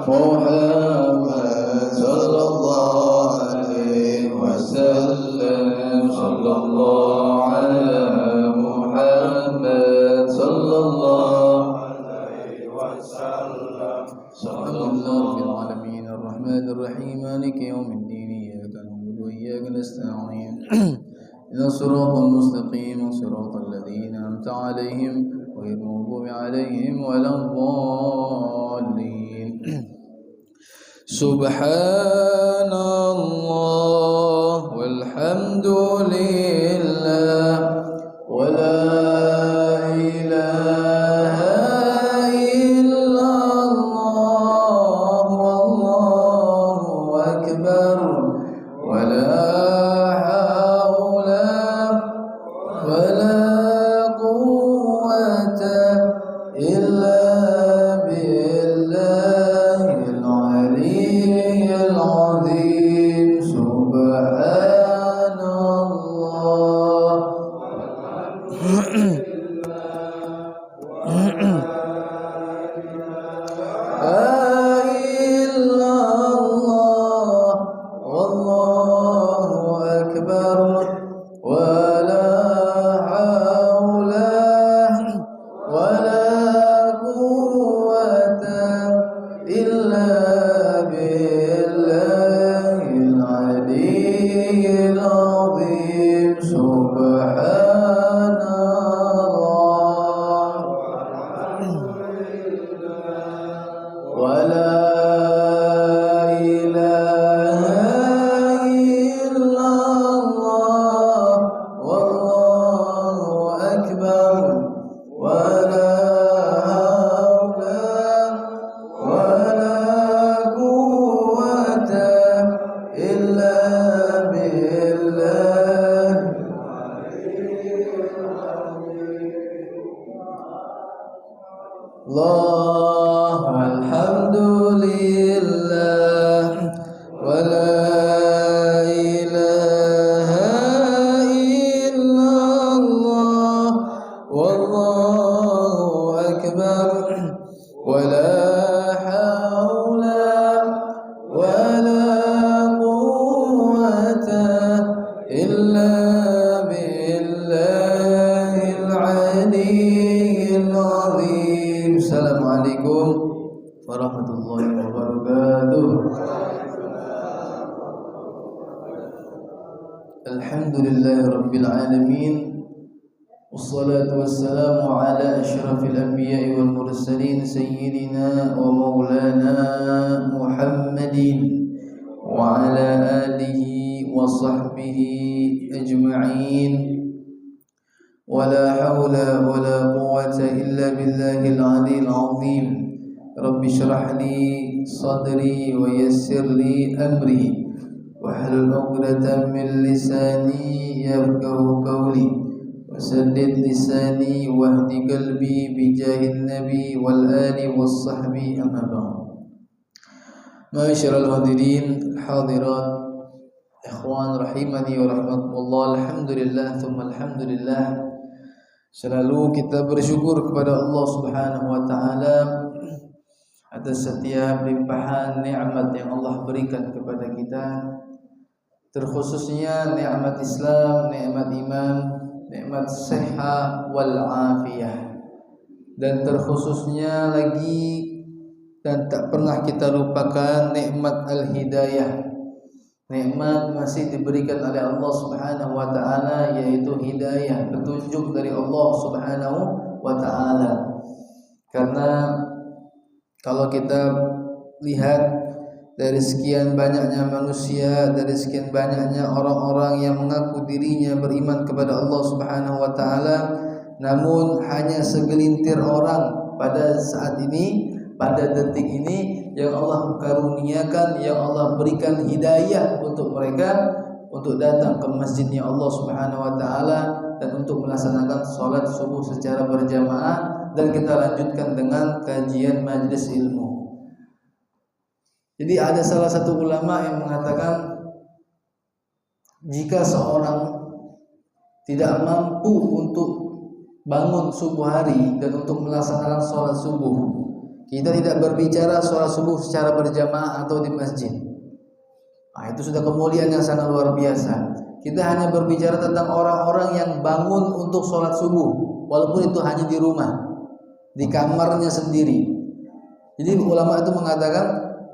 محمد صلى الله عليه وسلم صلى الله على محمد صلى الله عليه وسلم صلى الله في العالمين الرحمن الرحيم مالك يوم الدين إياك نعبد وإياك نستعين إن الصراط المستقيم صراط الذين أنعمت عليهم غير المغضوب عليهم ولا الضالين سبحان الله والحمد لله ولا إله إلا الله والله أكبر ولا حول ولا قوة إلا بالله العلي العظيم سبحان الله لا إلا الله والله أكبر ولا حول ولا قوة إلا بالله العلي العظيم سبحان الله ولا إله إلا الله والله أكبر ولا حول ولا قوة إلا بالله الله الحمد لله ولا إله إلا الله والله أكبر ولا حول ولا قوة إلا بالله العلي العظيم السلام عليكم ورحمة الله وبركاته الحمد لله رب العالمين والصلاة والسلام على أشرف الأنبياء والمرسلين سيدنا ومولانا محمد وعلى آله وصحبه أجمعين ولا حول ولا قوة إلا بالله العلي العظيم رب اشرح لي صدري ويسر لي أمري واحلل عقدة من لساني يفقه قولي وسدد لساني واهد قلبي بجاه النبي والآل والصحب أما بعد معاشر الحاضرين الحاضرات إخوان rahimani wa rahmatullah alhamdulillah thumma alhamdulillah selalu kita bersyukur kepada Allah Subhanahu wa taala atas setiap limpahan nikmat yang Allah berikan kepada kita terkhususnya nikmat Islam, nikmat iman, nikmat sehat wal afiyah dan terkhususnya lagi dan tak pernah kita lupakan nikmat al-hidayah. Nikmat masih diberikan oleh Allah Subhanahu wa taala yaitu hidayah, petunjuk dari Allah Subhanahu wa taala. Karena kalau kita lihat dari sekian banyaknya manusia, dari sekian banyaknya orang-orang yang mengaku dirinya beriman kepada Allah Subhanahu wa taala, namun hanya segelintir orang pada saat ini, pada detik ini yang Allah karuniakan, yang Allah berikan hidayah untuk mereka untuk datang ke masjidnya Allah Subhanahu wa taala dan untuk melaksanakan salat subuh secara berjamaah dan kita lanjutkan dengan kajian majelis ilmu. Jadi ada salah satu ulama yang mengatakan jika seorang tidak mampu untuk bangun subuh hari dan untuk melaksanakan sholat subuh, Kita tidak berbicara sholat subuh secara berjamaah atau di masjid. Nah, itu sudah kemuliaan yang sangat luar biasa. Kita hanya berbicara tentang orang-orang yang bangun untuk sholat subuh, walaupun itu hanya di rumah, di kamarnya sendiri. Jadi ulama itu mengatakan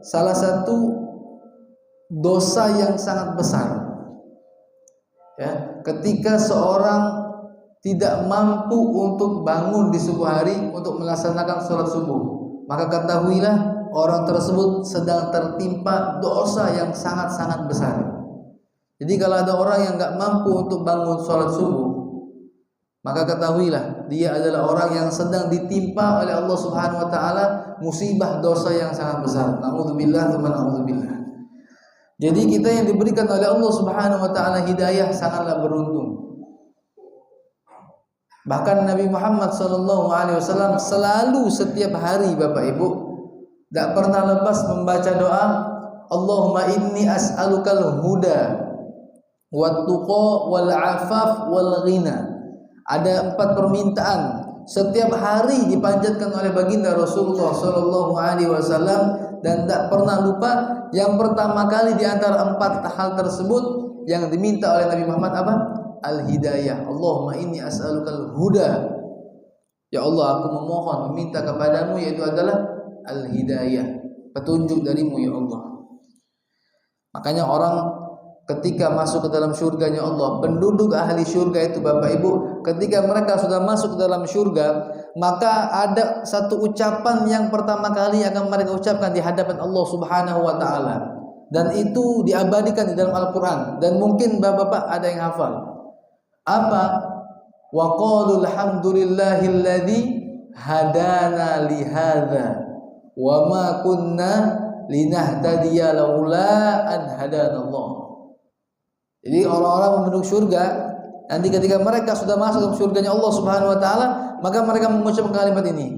salah satu dosa yang sangat besar, ya, ketika seorang tidak mampu untuk bangun di subuh hari untuk melaksanakan sholat subuh, maka ketahuilah orang tersebut sedang tertimpa dosa yang sangat-sangat besar. Jadi kalau ada orang yang nggak mampu untuk bangun sholat subuh, maka ketahuilah dia adalah orang yang sedang ditimpa oleh Allah Subhanahu Wa Taala musibah dosa yang sangat besar. Na'udzubillah, na'udzubillah. Jadi kita yang diberikan oleh Allah Subhanahu Wa Taala hidayah sangatlah beruntung. Bahkan Nabi Muhammad SAW selalu setiap hari, Bapak Ibu, tidak pernah lepas membaca doa, Allahumma inni as'alukal huda wat tuqa wal afaf wal ghina. Ada 4 permintaan setiap hari dipanjatkan oleh baginda Rasulullah SAW dan tak pernah lupa. Yang pertama kali di antara 4 hal tersebut yang diminta oleh Nabi Muhammad apa? Al-hidayah. Allahumma inni as'alukal huda. Ya Allah, aku memohon, meminta kepadamu yaitu adalah al-hidayah, petunjuk darimu ya Allah. Makanya orang ketika masuk ke dalam surganya Allah, penduduk ahli surga itu Bapak Ibu, ketika mereka sudah masuk ke dalam surga, maka ada satu ucapan yang pertama kali akan mereka ucapkan di hadapan Allah Subhanahu Wa Taala, dan itu diabadikan di dalam Al-Quran, dan mungkin Bapak-bapak ada yang hafal. Apa? Wa qalu alhamdulillahilladzi hadana li hadza wa ma kunna linahtadiya laula an hadanallah. Jadi orang-orang penduduk surga nanti ketika mereka sudah masuk ke surganya Allah Subhanahu Wa Taala, maka mereka mengucapkan kalimat ini.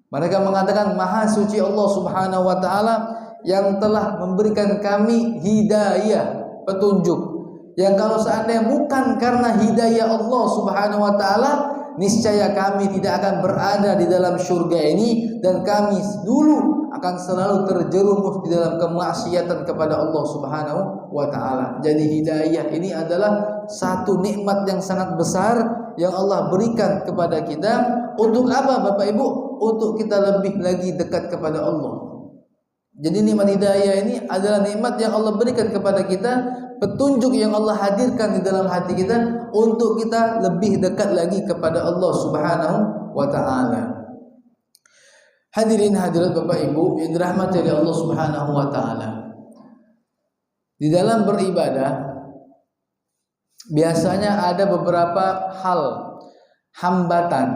Mereka mengatakan, Maha suci Allah Subhanahu Wa Taala yang telah memberikan kami hidayah, petunjuk. Yang kalau seandainya bukan karena hidayah Allah Subhanahu Wa Taala, niscaya kami tidak akan berada di dalam surga ini, dan kami dulu akan selalu terjerumus di dalam kemaksiatan kepada Allah Subhanahu Wa Taala. Jadi hidayah ini adalah satu nikmat yang sangat besar yang Allah berikan kepada kita. Untuk apa Bapak Ibu? Untuk kita lebih lagi dekat kepada Allah. Jadi nikmat hidayah ini adalah nikmat yang Allah berikan kepada kita, petunjuk yang Allah hadirkan di dalam hati kita untuk kita lebih dekat lagi kepada Allah Subhanahu Wa Taala. Hadirin hadirat Bapak Ibu yang dirahmati oleh Allah Subhanahu Wa Taala. Di dalam beribadah biasanya ada beberapa hal hambatan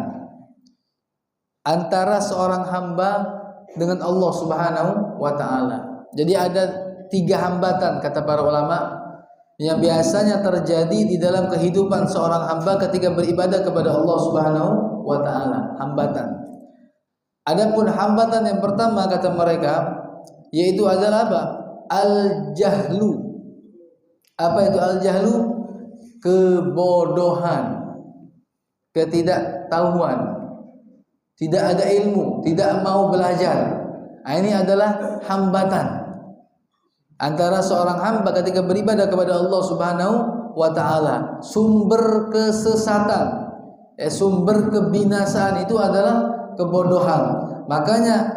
antara seorang hamba dengan Allah Subhanahu Wa Taala. Jadi ada 3 hambatan kata para ulama yang biasanya terjadi di dalam kehidupan seorang hamba ketika beribadah kepada Allah Subhanahu Wa Taala. Hambatan. Adapun hambatan yang pertama kata mereka yaitu adalah apa? Al-jahlu. Apa itu al-jahlu? Kebodohan, ketidaktahuan, tidak ada ilmu, tidak mau belajar. Nah, ini adalah hambatan antara seorang hamba ketika beribadah kepada Allah Subhanahu Wa Taala. Sumber kesesatan, sumber kebinasaan itu adalah kebodohan. Makanya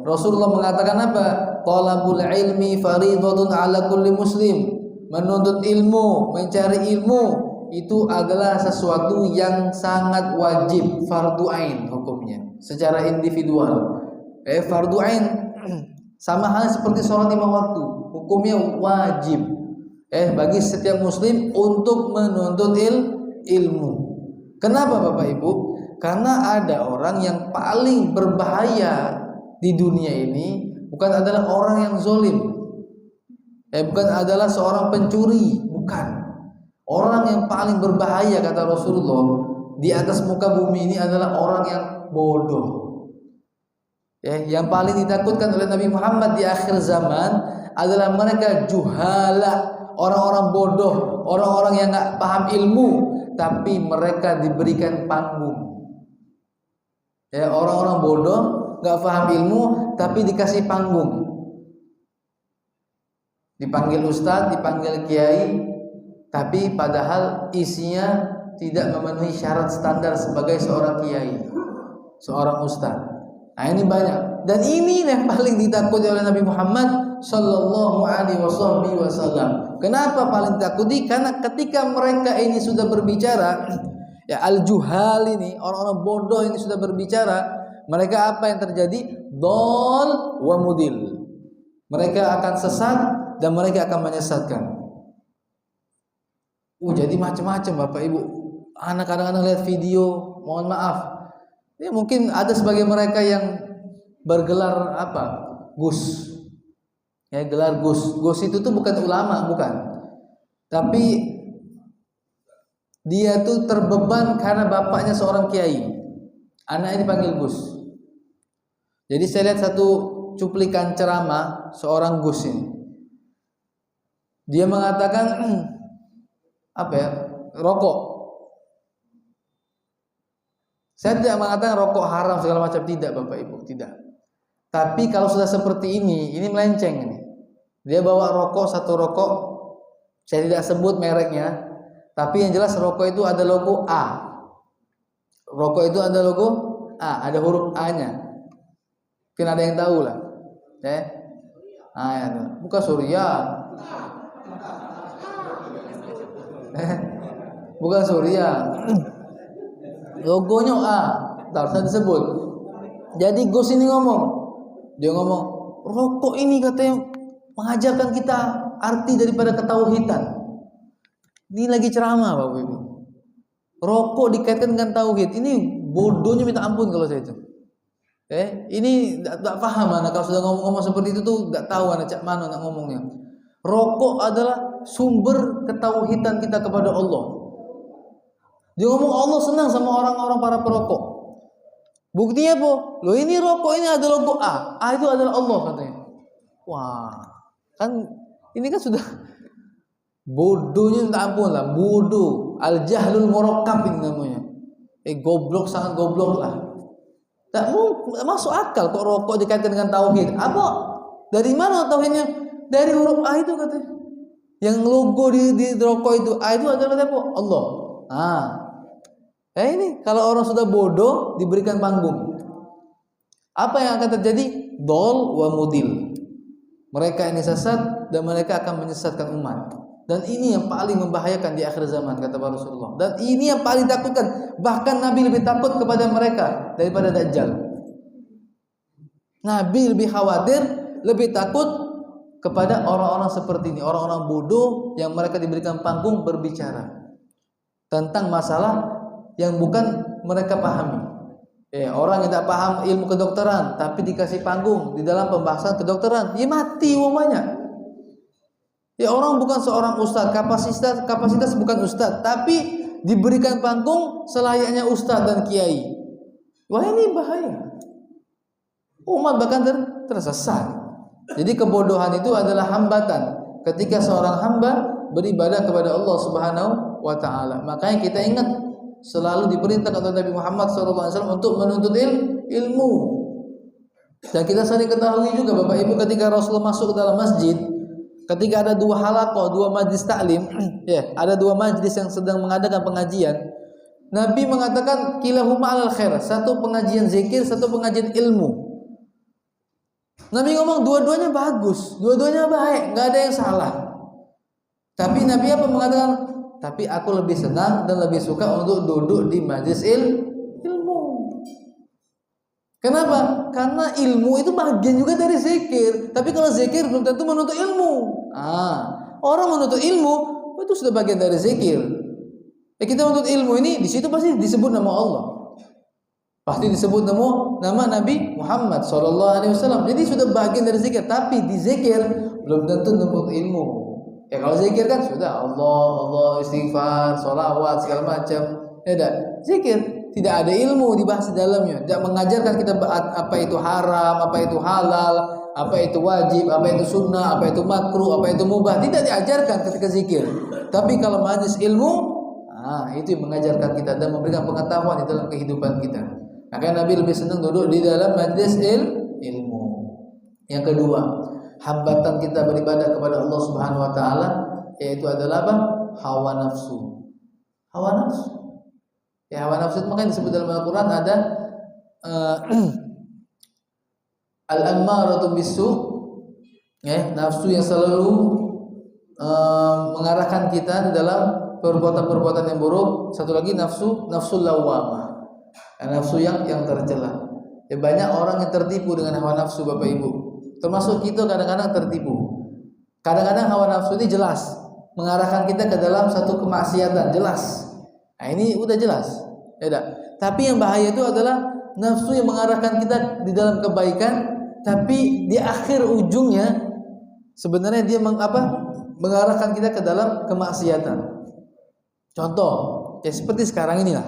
Rasulullah mengatakan apa? Talabul ilmi fardhatun ala kulli muslim. Menuntut ilmu, mencari ilmu itu adalah sesuatu yang sangat wajib, fardu ain hukumnya secara individual. Fardu ain sama halnya seperti sholat 5 waktu, hukumnya wajib bagi setiap muslim untuk menuntut ilmu. Kenapa Bapak Ibu? Karena ada orang yang paling berbahaya di dunia ini bukan adalah orang yang zalim, bukan adalah seorang pencuri, bukan. Orang yang paling berbahaya kata Rasulullah di atas muka bumi ini adalah orang yang bodoh. Yang paling ditakutkan oleh Nabi Muhammad di akhir zaman adalah mereka juhala, orang-orang bodoh, orang-orang yang enggak paham ilmu, tapi mereka diberikan panggung. Orang-orang bodoh nggak paham ilmu, tapi dikasih panggung. Dipanggil ustadz, dipanggil kiai, tapi padahal isinya tidak memenuhi syarat standar sebagai seorang kiai, seorang ustadz. Nah ini banyak. Dan ini yang paling ditakuti oleh Nabi Muhammad Sallallahu Alaihi Wasallam. Kenapa paling ditakuti? Karena ketika mereka ini sudah berbicara, ya al-juhal ini, orang-orang bodoh ini sudah berbicara, mereka apa yang terjadi? Dhal wa mudil. Mereka akan sesat dan mereka akan menyesatkan. Jadi macam-macam Bapak Ibu. Anak kadang-kadang lihat video, mohon maaf. Ya mungkin ada sebagai mereka yang bergelar apa? Gus. Ya, gelar Gus. Gus itu tuh bukan ulama, bukan. Tapi dia tuh terbeban karena bapaknya seorang kiai. Anaknya dipanggil Gus. Jadi saya lihat satu cuplikan ceramah seorang Gus ini. Dia mengatakan apa ya? Rokok. Saya tidak mengatakan rokok haram segala macam, tidak Bapak Ibu, tidak. Tapi kalau sudah seperti ini melenceng ini. Dia bawa rokok, satu rokok, saya tidak sebut mereknya, tapi yang jelas rokok itu ada logo A. Rokok itu ada logo A, ada huruf A-nya. Mungkin ada yang tahu lah. Ya. Ya, bukan Surya. Bukan Surya. Logonya A, tak usah disebut. Jadi Gus ini dia ngomong, rokok ini katanya mengajarkan kita arti daripada ketauhidan. Ini lagi ceramah Bapak Ibu. Rokok dikaitkan dengan tauhid. Ini bodohnya minta ampun kalau saya itu. Ini tak paham anak kalau sudah ngomong-ngomong seperti itu tuh enggak tahu anak cak mana nak ngomongnya. Rokok adalah sumber ketauhidan kita kepada Allah. Dia ngomong Allah senang sama orang-orang para perokok. Buktinya apa? Loh ini rokok ini ada logo A. A itu adalah Allah katanya. Wah, kan ini kan sudah bodohnya minta ampun lah. Bodoh. Al-jahlul murakkab ini namanya. Goblok, sangat goblok lah. Tak masuk akal kok rokok dikaitkan dengan tauhid. Apa? Dari mana tauhidnya? Dari huruf A itu katanya. Yang logo di rokok itu A itu adalah apa? Allah. Ini kalau orang sudah bodoh diberikan panggung. Apa yang akan terjadi? Dhal wa mudil. Mereka ini sesat dan mereka akan menyesatkan umat. Dan ini yang paling membahayakan di akhir zaman kata Rasulullah. Dan ini yang paling takutkan. Bahkan Nabi lebih takut kepada mereka daripada Dajjal. Nabi lebih khawatir, lebih takut kepada orang-orang seperti ini, orang-orang bodoh yang mereka diberikan panggung berbicara tentang masalah yang bukan mereka pahami. Orang yang tidak paham ilmu kedokteran tapi dikasih panggung di dalam pembahasan kedokteran, dia mati umumnya. Orang bukan seorang ustadz, kapasitas bukan ustadz, tapi diberikan panggung selayaknya ustadz dan kiai. Wah ini bahaya. Umat bahkan tersesat. Jadi kebodohan itu adalah hambatan ketika seorang hamba beribadah kepada Allah Subhanahu wa taala. Makanya kita ingat selalu diperintah oleh Nabi Muhammad SAW untuk menuntut ilmu. Dan kita sering ketahui juga Bapak Ibu ketika Rasulullah masuk ke dalam masjid, ketika ada dua halaqah, dua majlis taklim, ada dua majlis yang sedang mengadakan pengajian, Nabi mengatakan kilahuma alal khair, satu pengajian zikir, satu pengajian ilmu. Nabi ngomong dua-duanya bagus, dua-duanya baik, nggak ada yang salah. Tapi Nabi apa mengatakan? Tapi aku lebih senang dan lebih suka untuk duduk di majlis ilmu. Kenapa? Karena ilmu itu bagian juga dari zikir. Tapi kalau zikir belum tentu menuntut ilmu. Orang menuntut ilmu itu sudah bagian dari zikir. Kita menuntut ilmu ini di situ pasti disebut nama Allah. Pasti disebut nama Nabi Muhammad SAW. Jadi sudah bagian dari zikir. Tapi di zikir belum tentu menuntut ilmu. Kalau zikir kan sudah Allah, istighfar, sholawat segala macam. Zikir tidak ada ilmu dibahas di dalamnya. Tidak mengajarkan kita apa itu haram, apa itu halal, apa itu wajib, apa itu sunnah, apa itu makruh, apa itu mubah. Tidak diajarkan ketika zikir. Tapi kalau majlis ilmu, itu yang mengajarkan kita dan memberikan pengetahuan di dalam kehidupan kita. Maka Nabi lebih senang duduk di dalam majlis ilmu. Yang kedua, hambatan kita beribadah kepada Allah Subhanahu wa taala yaitu adalah apa? Hawa nafsu. Hawa nafsu. Ya, hawa nafsu itu makanya disebut dalam Al-Qur'an ada al-ammaratu bisu, ya, nafsu yang selalu mengarahkan kita di dalam perbuatan-perbuatan yang buruk. Satu lagi nafsul lawwamah, nafsu yang tercela. Ya, banyak orang yang tertipu dengan hawa nafsu, Bapak Ibu. Termasuk kita kadang-kadang tertipu. Kadang-kadang hawa nafsu ini jelas mengarahkan kita ke dalam satu kemaksiatan, jelas. Nah, ini udah jelas. Ya, tapi yang bahaya itu adalah nafsu yang mengarahkan kita di dalam kebaikan, tapi di akhir ujungnya sebenarnya dia mengarahkan kita ke dalam kemaksiatan. Contoh, ya seperti sekarang inilah.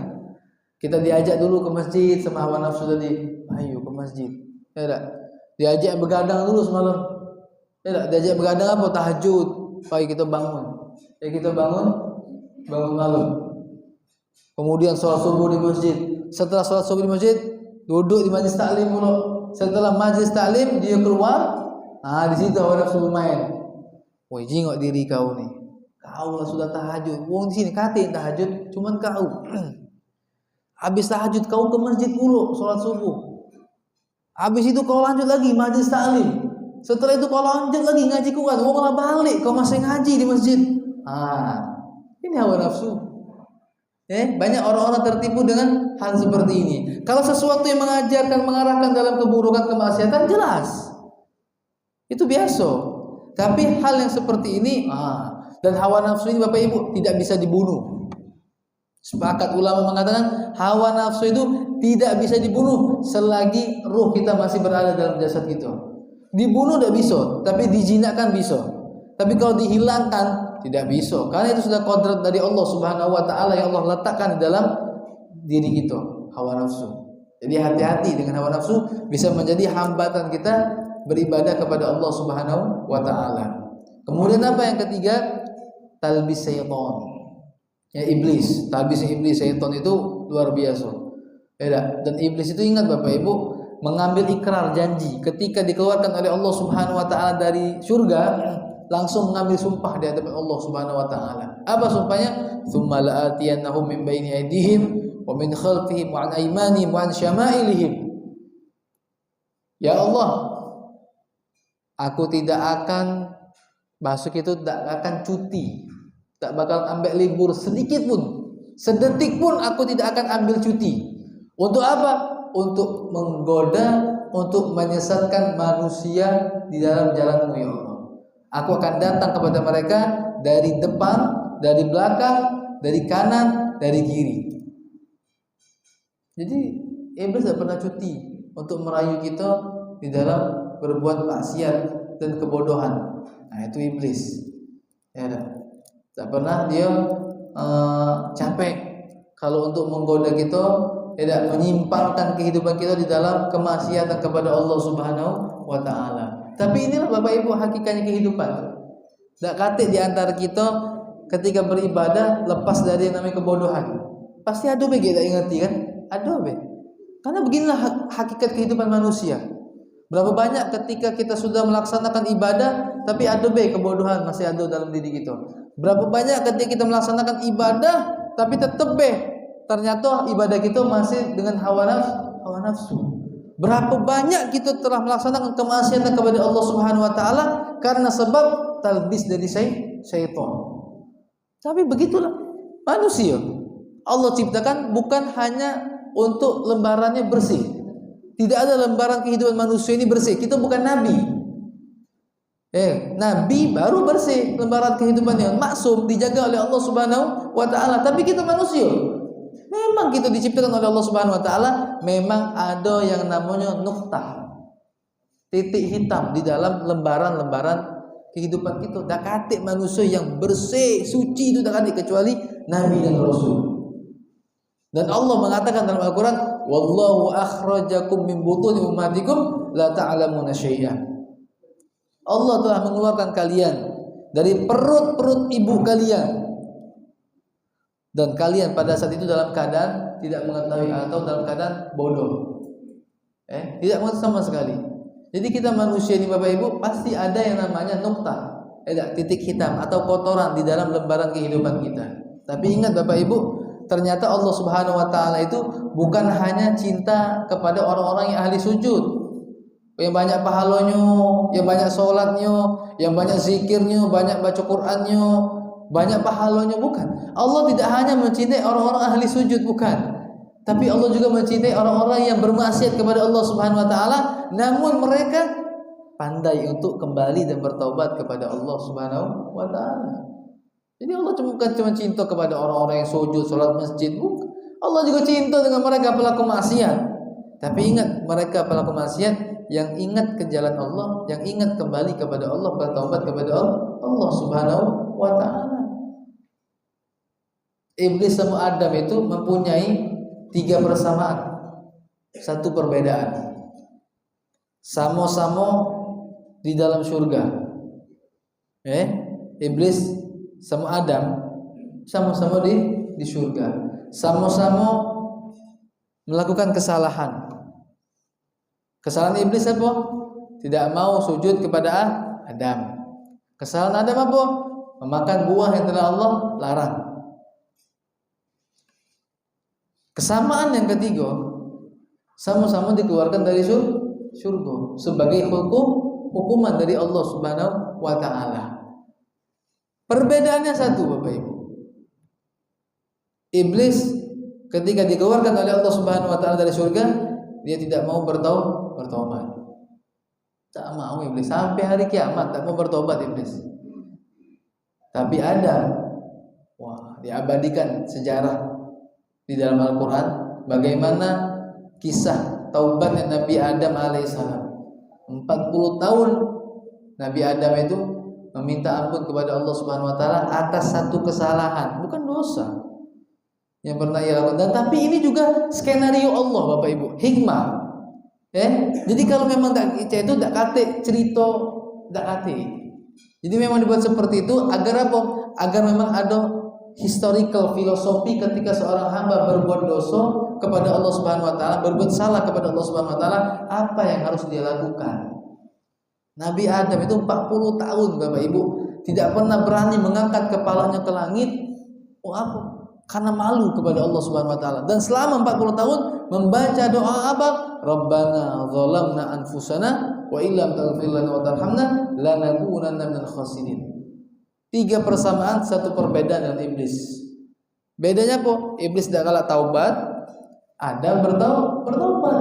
Kita diajak dulu ke masjid sama hawa nafsu tadi. Ayo ke masjid. Ya tak? Diajak begadang dulu semalam. Ya tak? Diajak begadang apa? Tahajud. Pagi kita bangun. Ya kita bangun malam. Kemudian sholat subuh di masjid. Setelah sholat subuh di masjid, duduk di majlis taklim dulu. Setelah majlis taklim dia keluar. Nah, di situ hawa nafsu bermain. Woi, jingok diri kau nih. Kau lah sudah tahajud. Wong di sini katain tahajud, cuman kau. Habis tahajud kau ke masjid dulu, sholat subuh. Habis itu kau lanjut lagi majlis taklim. Setelah itu kau lanjut lagi ngaji Quran. Wong lah balik, kau masih ngaji di masjid. Ini hawa nafsu. Banyak orang-orang tertipu dengan hal seperti ini. Kalau sesuatu yang mengarahkan dalam keburukan, kemaksiatan, jelas. Itu biasa. Tapi hal yang seperti ini, dan hawa nafsu ini Bapak Ibu tidak bisa dibunuh. Sepakat ulama mengatakan hawa nafsu itu tidak bisa dibunuh selagi ruh kita masih berada dalam jasad kita. Dibunuh tidak bisa, tapi dijinakkan bisa. Tapi kalau dihilangkan tidak bisa, karena itu sudah kodrat dari Allah Subhanahu wa taala yang Allah letakkan di dalam diri kita, hawa nafsu. Jadi hati-hati dengan hawa nafsu, bisa menjadi hambatan kita beribadah kepada Allah Subhanahu wa taala. Kemudian apa yang ketiga? Talbis syaitan. Ya, iblis, talbis iblis, syaitan itu luar biasa. Ya, dan iblis itu ingat Bapak Ibu, mengambil ikrar janji ketika dikeluarkan oleh Allah Subhanahu wa taala dari surga, langsung mengambil sumpah di hadapan Allah Subhanahu wa taala. Apa sumpahnya? Tsumma la'atiyannahum min baini aydihim wa min khalfihim wa an aymanihim wa an syama'ilihim. Ya Allah, aku tidak akan masuk itu, tidak akan cuti, tak bakal ambil libur sedikit pun, sedetik pun aku tidak akan ambil cuti. Untuk apa? Untuk menggoda, untuk menyesatkan manusia di dalam jalan-Mu ya Allah. Aku akan datang kepada mereka dari depan, dari belakang, dari kanan, dari kiri. Jadi iblis tidak pernah cuti untuk merayu kita di dalam berbuat maksiat dan kebodohan. Nah, itu iblis. Ya, tak pernah dia capek kalau untuk menggoda kita, tidak menyimpangkan kehidupan kita di dalam kemaksiatan kepada Allah Subhanahu wa taala. Tapi inilah Bapak Ibu hakikatnya kehidupan. Tak kate di antara kita ketika beribadah lepas dari yang namanya kebodohan. Pasti ada be kita ingat kan? Ada be. Karena beginilah hakikat kehidupan manusia. Berapa banyak ketika kita sudah melaksanakan ibadah tapi ada be kebodohan masih ada dalam diri kita. Berapa banyak ketika kita melaksanakan ibadah tapi tetap be ternyata ibadah kita masih dengan hawa nafsu. Berapa banyak kita telah melaksanakan kemaksiatan kepada Allah Subhanahu wa taala karena sebab talbis dari syaitan. Tapi begitulah manusia. Allah ciptakan bukan hanya untuk lembarannya bersih. Tidak ada lembaran kehidupan manusia ini bersih. Kita bukan nabi. Nabi baru bersih lembaran kehidupannya, maksum, dijaga oleh Allah Subhanahu wa taala. Tapi kita manusia. Memang kita diciptakan oleh Allah Subhanahu wa taala, memang ada yang namanya nuktah. Titik hitam di dalam lembaran-lembaran kehidupan kita. Tak kate manusia yang bersih, suci itu tak kate kecuali nabi dan rasul. Dan Allah mengatakan dalam Al-Qur'an, "Wallahu akhrajakum min butuni ummatikum la ta'lamuna syai'an." Allah telah mengeluarkan kalian dari perut-perut ibu kalian dan kalian pada saat itu dalam keadaan tidak mengetahui atau dalam keadaan bodoh. Tidak mengetahui sama sekali. Jadi kita manusia ini Bapak Ibu pasti ada yang namanya nuktah, titik hitam atau kotoran di dalam lembaran kehidupan kita. Tapi ingat Bapak Ibu, ternyata Allah Subhanahu wa taala itu bukan hanya cinta kepada orang-orang yang ahli sujud, yang banyak pahalanya, yang banyak sholatnya, yang banyak zikirnya, banyak baca Qur'annya, banyak pahalanya, bukan. Allah tidak hanya mencintai orang-orang ahli sujud, bukan. Tapi Allah juga mencintai orang-orang yang bermaksiat kepada Allah Subhanahu wa taala, namun mereka pandai untuk kembali dan bertaubat kepada Allah Subhanahu wa taala. Jadi Allah bukan cuma cinta kepada orang-orang yang sujud, salat masjid, bukan. Allah juga cinta dengan mereka pelaku maksiat. Tapi ingat, mereka pelaku maksiat yang ingat ke jalan Allah, yang ingat kembali kepada Allah, bertaubat kepada Allah Subhanahu wa taala. Iblis sama Adam itu mempunyai 3 persamaan, 1 perbedaan. Sama-sama di dalam surga. Iblis sama Adam sama-sama di surga. Sama-sama melakukan kesalahan. Kesalahan iblis apa? Tidak mau sujud kepada Adam. Kesalahan Adam apa? Memakan buah yang telah Allah larang. Kesamaan yang ketiga, sama-sama dikeluarkan dari surga sebagai hukuman dari Allah Subhanahu wa taala. Perbedaannya 1 Bapak Ibu. Iblis ketika dikeluarkan oleh Allah Subhanahu wa taala dari surga, dia tidak mau bertobat. Tak mau iblis sampai hari kiamat, tak mau bertobat iblis. Tapi ada, diabadikan sejarah di dalam Al-Quran bagaimana kisah taubatnya Nabi Adam alaihissalam. 40 tahun Nabi Adam itu meminta ampun kepada Allah Subhanahu wa taala atas 1 kesalahan, bukan dosa yang pernah ia lakukan. Dan tapi ini juga skenario Allah Bapak Ibu, hikmah. Jadi kalau memang itu tak kate cerita, tak kate. Jadi memang dibuat seperti itu agar apa? Agar memang ada historical filosofi ketika seorang hamba berbuat dosa kepada Allah Subhanahu wa taala, berbuat salah kepada Allah Subhanahu wa taala, apa yang harus dia lakukan. Nabi Adam itu 40 tahun Bapak Ibu tidak pernah berani mengangkat kepalanya ke langit. Apa? Karena malu kepada Allah Subhanahu wa taala. Dan selama 40 tahun membaca doa apa? Rabbana zalamna anfusana wa illam taghfir lana wa tarhamna lanakunanna minal khasirin. 3 persamaan, 1 perbedaan dengan iblis. Bedanya apa? Iblis tidak kalah taubat, Adam bertaubat.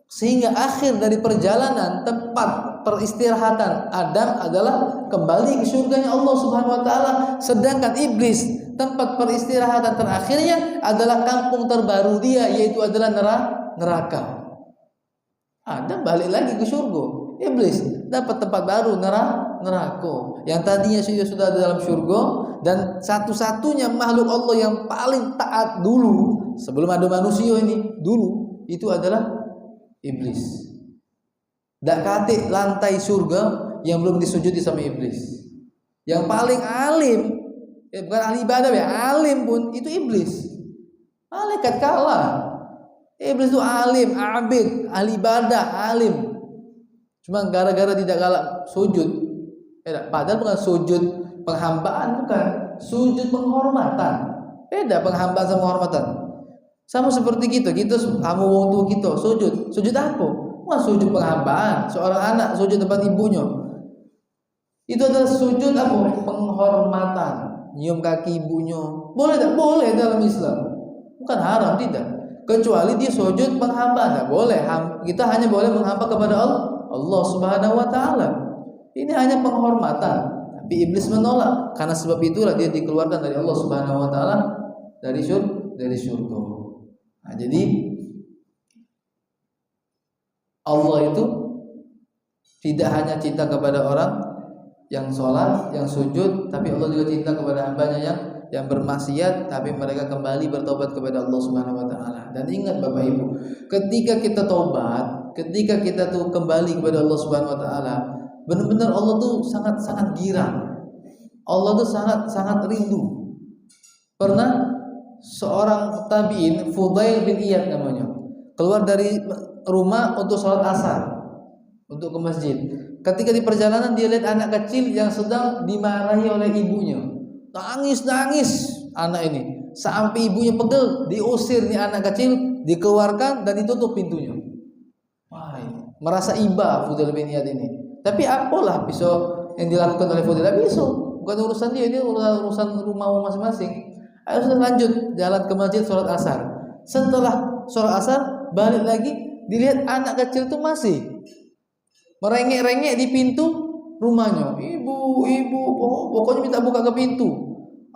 Sehingga akhir dari perjalanan tempat peristirahatan Adam adalah kembali ke surganya Allah Subhanahu wa taala, sedangkan iblis tempat peristirahatan terakhirnya adalah kampung terbaru dia, yaitu adalah neraka. Adam balik lagi ke surga, iblis dapat tempat baru, neraka. Yang tadinya sudah ada dalam surga, dan satu-satunya makhluk Allah yang paling taat dulu sebelum ada manusia ini dulu itu adalah iblis. Dak kate lantai surga yang belum disujudi sama iblis. Yang paling alim, bukan ahli ibadah ya, alim pun itu iblis. Malaikat kalah. Iblis itu alim, abid, ahli ibadah, alim. Cuma gara-gara tidak kalah sujud. Padahal bukan sujud penghambaan, bukan sujud penghormatan. Beda penghambaan sama penghormatan. Sama seperti kita kamu wong tua kita sujud apa? Bukan sujud penghambaan. Seorang anak sujud depan ibunya, itu adalah sujud apa? Penghormatan. Nyium kaki ibunya, boleh tak? Boleh dalam Islam, bukan haram, tidak. Kecuali dia sujud penghambaan, tak boleh. Kita hanya boleh menghamba kepada Allah Subhanahu wa taala. Ini hanya penghormatan. Tapi iblis menolak. Karena sebab itulah dia dikeluarkan dari Allah Subhanahu wa taala dari surga. Nah, jadi Allah itu tidak hanya cinta kepada orang yang sholat, yang sujud, tapi Allah juga cinta kepada hambanya yang bermaksiat, tapi mereka kembali bertobat kepada Allah Subhanahu wa taala. Dan ingat Bapak Ibu, ketika kita taubat, ketika kita tuh kembali kepada Allah Subhanahu wa taala, benar-benar Allah tuh sangat-sangat girang. Allah tuh sangat-sangat rindu. Pernah seorang tabi'in, Fudail bin Iyad namanya, keluar dari rumah untuk sholat asar, untuk ke masjid. Ketika di perjalanan dia lihat anak kecil yang sedang dimarahi oleh ibunya. Nangis anak ini, sampai ibunya pegel, diusir nih anak kecil, dikeluarkan dan ditutup pintunya. Wah, merasa iba Fudail bin Iyad ini. Tapi apalah pisau yang dilakukan oleh Fudail? Pisau, bukan urusan dia, ini urusan rumah masing-masing. Ayo sudah lanjut jalan ke masjid sholat asar. Setelah sholat asar balik lagi, dilihat anak kecil itu masih merengek-rengek di pintu rumahnya. Ibu, pokoknya minta buka ke pintu.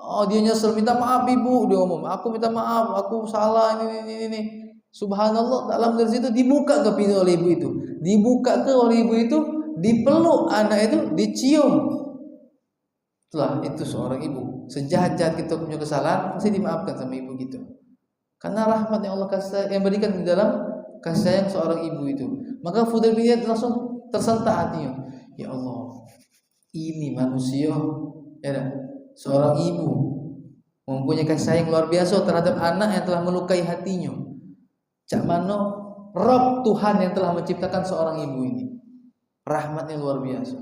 Oh, dia nyesel, minta maaf ibu, dia ngomong, aku minta maaf, aku salah ini. Subhanallah, dalam dari situ dibuka ke pintu oleh ibu itu. Dibuka ke oleh ibu itu, dipeluk anak itu, dicium. Setelah itu seorang ibu, sejahat-jahat kita punya kesalahan, pasti dimaafkan sama ibu gitu. Karena rahmat yang Allah yang berikan di dalam kasih sayang seorang ibu itu. Maka Fudail bin Iyad langsung tersentak hatinya. Ya Allah, ini manusia, ya dah, seorang ibu mempunyai kasih sayang luar biasa terhadap anak yang telah melukai hatinya. Cak mano Rob Tuhan yang telah menciptakan seorang ibu ini, rahmatnya luar biasa.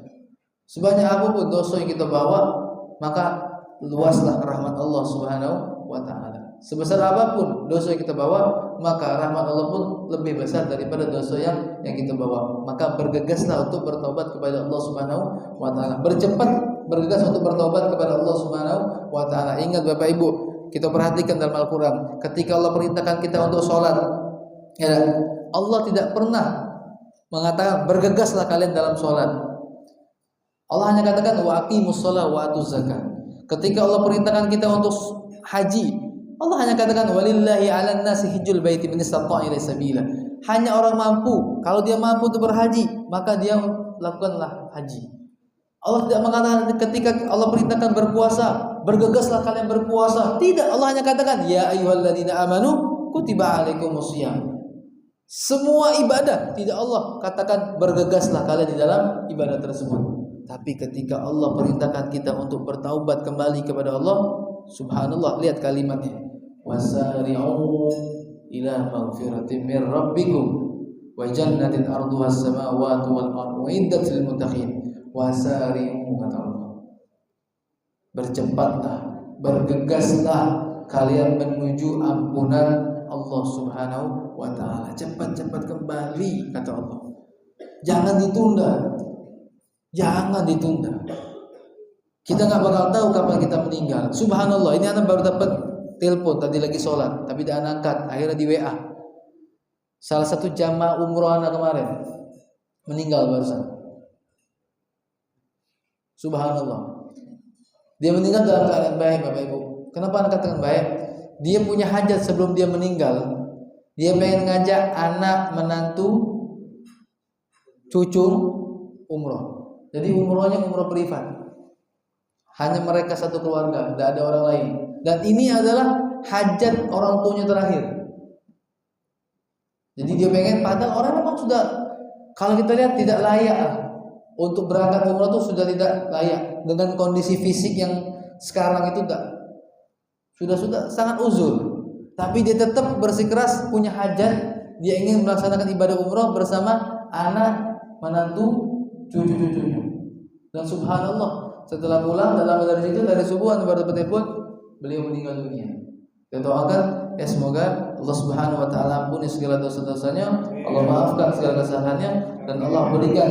Sebanyak apapun dosa yang kita bawa, maka luaslah rahmat Allah Subhanahu wa taala. Sebesar apapun dosa yang kita bawa, maka rahmat Allah pun lebih besar daripada dosa yang kita bawa. Maka bergegaslah untuk bertobat kepada Allah Subhanahu wa taala. Bergegas untuk bertobat kepada Allah Subhanahu wa taala. Ingat Bapak Ibu, kita perhatikan dalam Al-Qur'an, ketika Allah perintahkan kita untuk sholat, ya, Allah tidak pernah mengatakan bergegaslah kalian dalam sholat. Allah hanya katakan wa aqimus shalah wa atuz zakat. Ketika Allah perintahkan kita untuk haji, Allah hanya katakan walillahi 'alan nasi hijjul baiti man istata'a ilaihi sabila. Hanya orang mampu, kalau dia mampu untuk berhaji, maka dia lakukanlah haji. Allah tidak mengatakan ketika Allah perintahkan berpuasa, bergegaslah kalian berpuasa. Tidak, Allah hanya katakan ya ayyuhalladzina amanu kutiba 'alaikumusiyam. Semua ibadah tidak Allah katakan bergegaslah kalian di dalam ibadah tersebut. Tapi ketika Allah perintahkan kita untuk bertaubat kembali kepada Allah, subhanallah, lihat kalimatnya. Wasari'u ila maghfiratin mir rabbikum wa jannatin 'arduha as-samawati wal ardu uiddat lil muttaqin. Wasari'u, kata Allah. Bercepatlah, bergegaslah kalian menuju ampunan Allah Subhanahu wa taala. Cepat-cepat kembali, kata Allah. Jangan ditunda. Jangan ditunda. Kita nggak bakal tahu kapan kita meninggal. Subhanallah, ini anak baru dapat telepon tadi lagi sholat, tapi dia angkat, akhirnya di WA. Salah satu jamaah umroh anak kemarin meninggal barusan. Subhanallah. Dia meninggal dalam keadaan baik, Bapak Ibu. Kenapa anak katakan baik? Dia punya hajat sebelum dia meninggal. Dia pengen ngajak anak, menantu, cucu umroh. Jadi umrohnya umroh privat. Hanya mereka satu keluarga, tidak ada orang lain. Dan ini adalah hajat orang tuanya terakhir. Jadi dia pengen, padahal orang memang sudah, kalau kita lihat tidak layak untuk berangkat umroh itu, sudah tidak layak dengan kondisi fisik yang sekarang itu sudah sangat uzur. Tapi dia tetap bersikeras punya hajat, dia ingin melaksanakan ibadah umroh bersama anak, menantu, cucu-cucunya. Dan subhanallah, setelah pulang dari situ, dari subuh baru dapat telepon, beliau meninggal dunia. Kita doakan ya semoga Allah Subhanahu wa taala ampuni segala dosa-dosanya, Allah maafkan segala kesalahannya, dan Allah berikan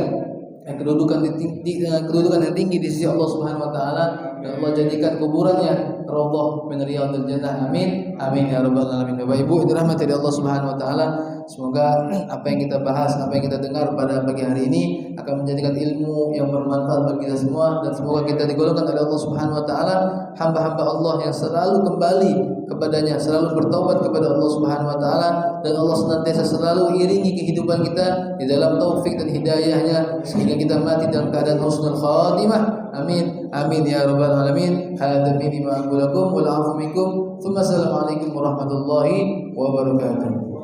kedudukan yang tinggi di sisi Allah Subhanahu wa taala, dan Allah jadikan kuburannya raudhah min riyadil jannah. Amin. Amin ya rabbal alamin. Bapak Ibu, itu rahmat dari Allah Subhanahu wa taala. Semoga apa yang kita bahas, apa yang kita dengar pada pagi hari ini akan menjadikan ilmu yang bermanfaat bagi kita semua, dan semoga kita digolongkan oleh Allah Subhanahu wa taala hamba-hamba Allah yang selalu kembali kepadanya, selalu bertaubat kepada Allah Subhanahu wa taala, dan Allah senantiasa selalu iringi kehidupan kita di dalam taufik dan hidayahnya sehingga kita mati dalam keadaan husnul khatimah. Amin. Amin ya rabbal alamin. Hadza minni wa aqulakum wal afu minkum. Assalamualaikum warahmatullahi wabarakatuh.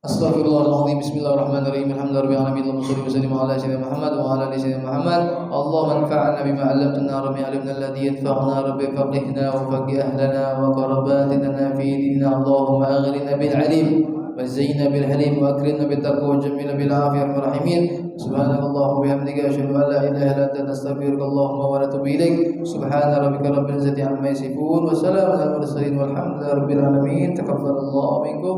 Astaghfirullahaladzim. Bismillahirrahmanirrahim. Alhamdulillahirabbil alamin. Allahumma shalli wa sallim ala sayyidina Muhammad wa ala ali sayyidina Muhammad. Allahumma anfa'na bima 'allamtana wa bima 'allamna alladhi yanfa'una rabbi faqihna wa faqih ahlana wa qarabatina fi dinina. Allahumma aghnina bil 'ilm wa zayyinna bil halim wa akrimna bit taqwa wa jammilna bil 'afiyah ya rahimin. Subhanallah wa bihamdika asyhadu an la ilaha illa anta astaghfiruka Allahumma wa atubu ilaik. Subhana rabbika rabbil izzati amma yasifun wa salamun alal mursalin walhamdulillahi rabbil alamin. Taqabbalallahu minkum.